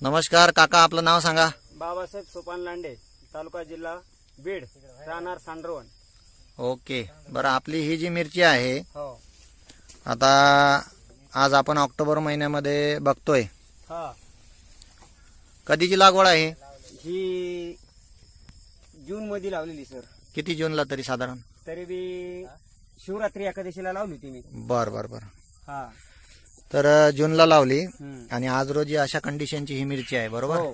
नमस्कार काका, आपलं नाव सांगा. बाबासाहेब सोपान लांडे, तालुका जिल्हा बीड, राहणार सांडरवन. ओके, बरं. आपली ही जी मिरची आहे, हो आता आज आपण ऑक्टोबर महिन्यामध्ये बघतोय. हा, कधीची लागवड आहे? ही जून मध्ये लावलेली सर. किती जूनला तरी साधारण? तरी बी शिवरात्री एकादशीला लावली होती मी. बर बर बर. हा, तर जूनला लावली हम्म. आणि आज रोजी अशा कंडिशनची ही मिरची आहे, बरोबर? हो.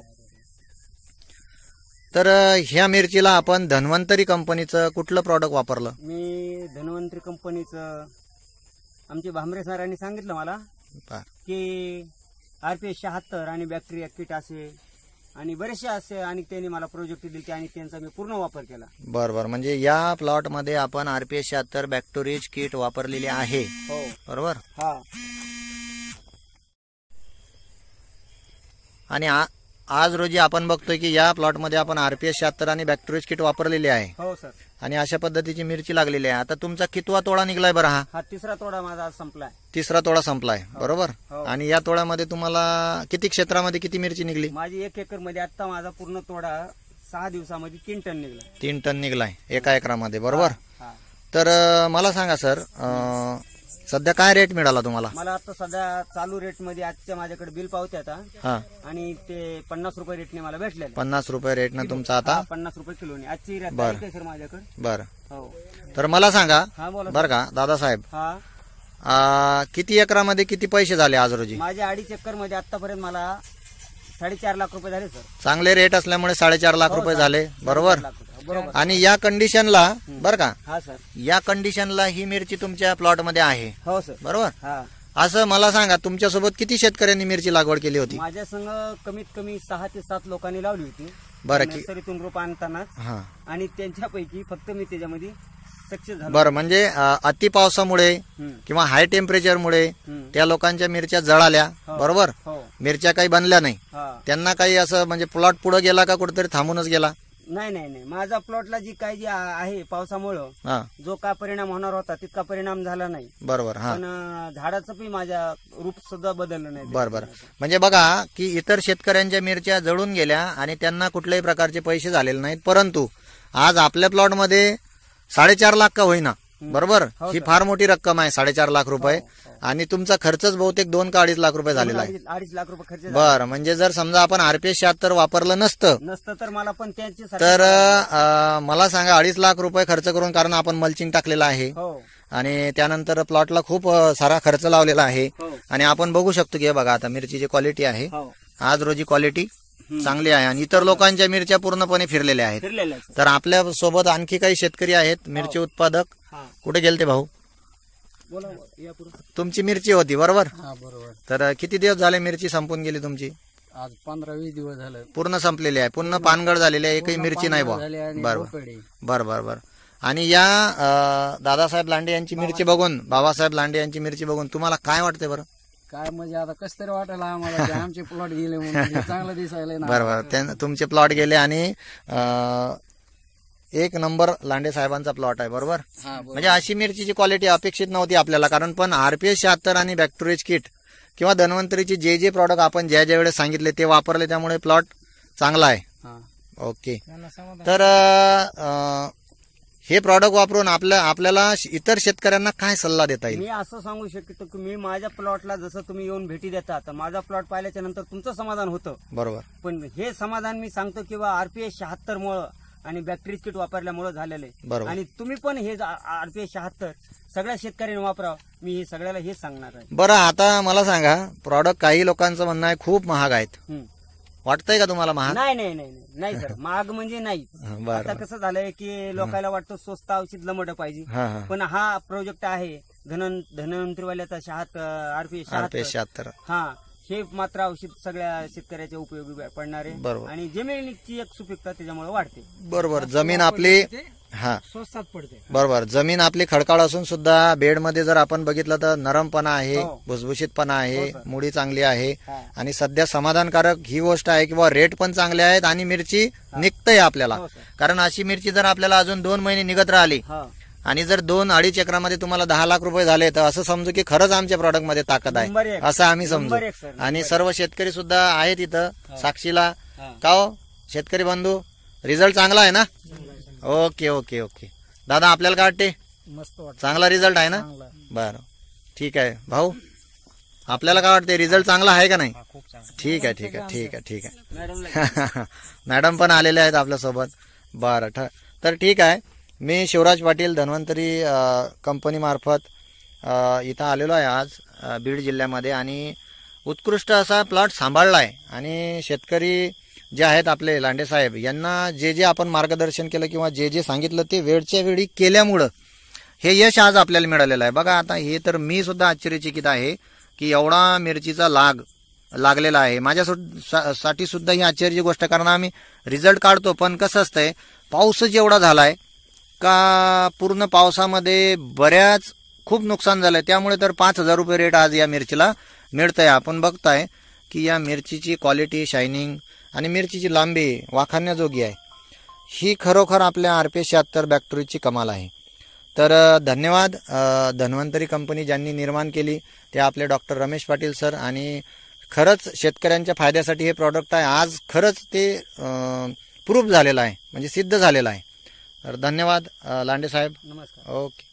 तर ह्या मिरचीला आपण धन्वंतरी कंपनीचं कुठलं प्रॉडक्ट वापरलं? मी धन्वंतरी कंपनीचं आमचे भांबरे सरांनी सांगितलं मला बर. की RPS 76 आणि बॅक्टेरिया किट असे आणि बरेचसे असे आणि त्यांनी मला प्रोजेक्ट दिले आणि त्यांचा मी पूर्ण वापर केला. बर बर. म्हणजे या प्लॉट मध्ये आपण RPS 76 बॅक्टेरिया किट वापरलेली आहे, हो बरोबर? हा. आणि आज रोजी आपण बघतोय की या प्लॉट मध्ये आपण RPS 76 आणि बॅक्टेरिया किट वापरलेली आहे हो सर. आणि अशा पद्धतीची मिरची लागलेली आहे. आता तुमचा कितवा तोडा निघलाय बरं? हा तिसरा तोडा माझा आज संपलाय. तिसरा तोडा संपलाय, बरोबर? हो. आणि या तोड्यामध्ये तुम्हाला किती क्षेत्रामध्ये किती मिरची निघली? माझी 1 एकर मध्ये आता माझा पूर्ण तोडा 6 दिवसामध्ये 3 टन निघला. 3 टन निघलाय एका एकरामध्ये, बरोबर? हा. तर मला सांगा सर, सध्या काय रेट मिळाला तुम्हाला? मला आता सध्या चालू रेट मध्ये आजच्या माझ्याकडे बिल पावते आता हा, आणि ते 50 रुपये रेटने मला भेटलेले. 50 रुपये रेटनं तुमचा आता? 50 रुपये किलोने आजची रेट बरं. आहे सर माझ्याकडे. बरं. हो. तर मला सांगा हा बोला. बरं का दादासाहेब, हा, किती एकरामध्ये किती पैसे झाले आज रोजी? माझ्या 2.5 एकर मध्ये आतापर्यंत मला 4.5 लाख रुपये झाले सर. चांगले रेट असल्यामुळे 4.5 लाख हो, रुपये सर. झाले, बरोबर? 4.5 लाख रुपये. बरोबर. आणि या कंडिशनला बरं का, हा सर. या कंडिशनला ही मिरची तुमच्या प्लॉट मध्ये आहे, हो सर. बरोबर? हा, असं मला सांगा, तुमच्यासोबत किती शेतकऱ्यांनी मिरची लागवड केली होती? माझ्या संग कमीत कमी 6 ते 7 लोकांनी लावली होती बरं की? नर्सरीतून रोप आणतानाच. हा, आणि त्यांच्यापैकी फक्त मी त्याच्यामध्ये सक्सेस झालो. बरं. म्हणजे अति पावसामुळे हम्म. किंवा हाय टेम्परेचरमुळे हम्म. त्या लोकांच्या मिरच्या जळाल्या, हो. बरोबर? हो. मिरच्या काही बनल्या नाही. हा. त्यांना काही असं म्हणजे प्लॉट पुढे गेला का कुठेतरी थांबूनच गेला? नाही नाही नाही, माझा प्लॉटला जी काही जी आहे पावसामुळं हा, जो का परिणाम होणार होता तितका परिणाम झाला नाही. बरोबर. हा, पण झाडाचं पण माझ्या रूप सुद्धा बदललं नाही. बरोबर. म्हणजे बघा की इतर शेतकऱ्यांच्या मिरच्या जळून गेल्या आणि त्यांना कुठल्याही प्रकारचे पैसे झालेले नाहीत, परंतु आज आपल्या प्लॉट मध्ये 4.5 लाख का होईना, बरोबर? हो ही सर. फार मोठी रक्कम आहे, 4.5 लाख रुपये. आणि तुमचा खर्चच बहुतेक 2 का 2.5 लाख रुपये झालेला आहे. 2.5 लाख रुपये खर्च झाला. बरं. म्हणजे जर समजा आपण RPS 76 वापरलं नसतं नसतं तर मला पण त्यांची तर मला सांगा 2.5 लाख रुपये खर्च करून, कारण आपण मल्चिंग टाकलेलं आहे हो आणि त्यानंतर प्लॉटला खूप सारा खर्च लावलेला आहे. हो आणि आपण बघू शकतो की हे बघा आता मिरचीची क्वालिटी आहे, हो आज रोजी क्वालिटी चांगली आहे आणि इतर लोकांच्या मिरच्या पूर्णपणे फिरलेल्या आहेत. फिरलेलं आहे सर. तर आपल्या सोबत आणखी काही शेतकरी आहेत मिरची उत्पादक. हा, कुठे गेलते भाऊ? बोला या पुढे. तुमची मिरची होती, बरोबर? हा बरोबर. तर किती दिवस झाले मिरची संपून गेली तुमची? आज 15-20 दिवस झालं. पूर्ण संपलेली आहे, पूर्ण पानगळ झालेली आहे, एकही मिरची नाही बा. झाले आणि बरोबर रोपेडे. बरोबर. आणि या दादासाहेब लांडे यांची मिरची बघून, बाबासाहेब लांडे यांची मिरची बघून तुम्हाला काय वाटते बरं? काय म्हणजे आता कस तरी वाटायला आम्हाला की आमचे प्लॉट गेले म्हणून ते चांगलं दिसायला ना. बरोबर. तुमचे प्लॉट गेले आणि 1 नंबर लांडे साहेबांचा प्लॉट आहे, बरोबर? हा बरोबर. म्हणजे अशी मिरचीची क्वालिटी अपेक्षित नव्हती आपल्याला, कारण पण RPS 76 आणि बॅक्टेरिया किट किंवा धन्वंतरीचे जे प्रॉडक्ट आपण ज्या ज्या वेळेस सांगितले ते वापरले, त्यामुळे प्लॉट चांगला आहे. हा. ओके. तर हे प्रॉडक्ट वापरून आपल्याला इतर शेतकऱ्यांना काय सल्ला देता येईल? मी असं सांगू शकतो की मी माझ्या प्लॉटला जसं तुम्ही येऊन भेटी देता तर माझा प्लॉट पाहिल्याच्या नंतर तुमचं समाधान होतं, बरोबर. पण हे समाधान मी सांगतो किंवा RPS 76 मुळे आणि बॅक्टेरिया किट वापरल्यामुळे झालेलं आहे. बरोबर. आणि तुम्ही पण हे RPS 76 सगळ्या शेतकऱ्यांनी वापरावं, मी हे सगळ्याला हेच सांगणार आहे. बरं. आता मला सांगा, प्रॉडक्ट काही लोकांचं म्हणणं आहे खूप महाग आहेत, वाटतंय का तुम्हाला महाग? नाही नाही नाही नाही सर, महाग म्हणजे नाही. बरं. आता कसं झालंय की लोकांना वाटतं स्वस्त औषध लमड पाहिजे, हा हा. पण हा प्रोजेक्ट आहे धन्वंतरीवाल्याचा RPS 76. हा, हे मात्र औषध सगळ्या शेतकऱ्याच्या उपयोगी पडणार आहे. बरोबर. आणि जमिनीची एक सुपीकता त्याच्यामुळे वाढते. बरोबर. जमीन आपली हा स्वस्तात पडते. बरोबर. जमीन आपली खडकाळ असून सुद्धा बेडमध्ये जर आपण बघितलं तर नरमपणा आहे, हो. भुसभुशीतपणा आहे, हो, सर. मुडी चांगली आहे हा. आणि सध्या समाधानकारक ही गोष्ट आहे किंवा रेट पण चांगले आहेत आणि मिरची निघतंय आपल्याला. हो, सर. कारण अशी मिरची जर आपल्याला अजून 2 महिने निघत राहिली हा आणि जर 2-2.5 एकरामध्ये तुम्हाला 10 लाख रुपये झाले तर असं समजू की खरंच आमच्या प्रॉडक्टमध्ये ताकद नंबर आहे एक. असं आम्ही समजू. नंबर एक, सर. आणि सर्व शेतकरी सुद्धा आहेत इथं साक्षीला. हा. का हो शेतकरी बंधू, रिझल्ट चांगला आहे ना? Okay okay okay. दादा आपल्याला काय वाटते? मस्त वाटत. चांगला रिझल्ट आहे ना? बरं ठीक आहे. भाऊ आपल्याला काय वाटते? रिझल्ट चांगला आहे का नाही? ठीक आहे ठीक आहे ठीक आहे ठीक आहे. मॅडमला मॅडम पण आलेले आहेत आपल्यासोबत. बरं तर ठीक आहे. मी शिवराज पाटील धन्वंतरी कंपनी मार्फत इथं आलेलो आहे आज बीड जिल्ह्यामध्ये आणि उत्कृष्ट असा प्लॉट सांभाळला आहे. आणि शेतकरी जे आहेत आपले लांडे साहेब यांना जे जे आपण मार्गदर्शन केलं किंवा जे जे सांगितलं ते वेळच्या वेळी केल्यामुळं हे यश आज आपल्याला मिळालेलं आहे. बघा आता हे तर मी सुद्धा आश्चर्यचकित आहे की एवढा मिरचीचा लागलेला आहे. माझ्यासाठी सुद्धा ही आश्चर्याची गोष्ट, कारण आम्ही रिझल्ट काढतो पण कसं असतंय पाऊसच एवढा झालाय का पूर्ण पावसामध्ये बऱ्याच खूप नुकसान झालंय. त्यामुळे तर 5,000 रुपये रेट आज या मिरचीला मिळतंय. आपण बघताय की या मिरचीची क्वालिटी, शायनिंग आणि मिरचीची लांबी वाखाणण्याजोगी आहे. ही खरोखर आपल्या RPS 76 बॅक्टेरियाची कमाल आहे. तर धन्यवाद. धन्वंतरी कंपनी ज्यांनी निर्माण केली ते आपले डॉक्टर रमेश पाटील सर. आणि खरंच शेतकऱ्यांच्या फायद्यासाठी हे प्रॉडक्ट आहे. आज खरंच ते प्रूफ झालेलं आहे, म्हणजे सिद्ध झालेलं आहे. तर धन्यवाद लांडे साहेब. नमस्कार. ओके.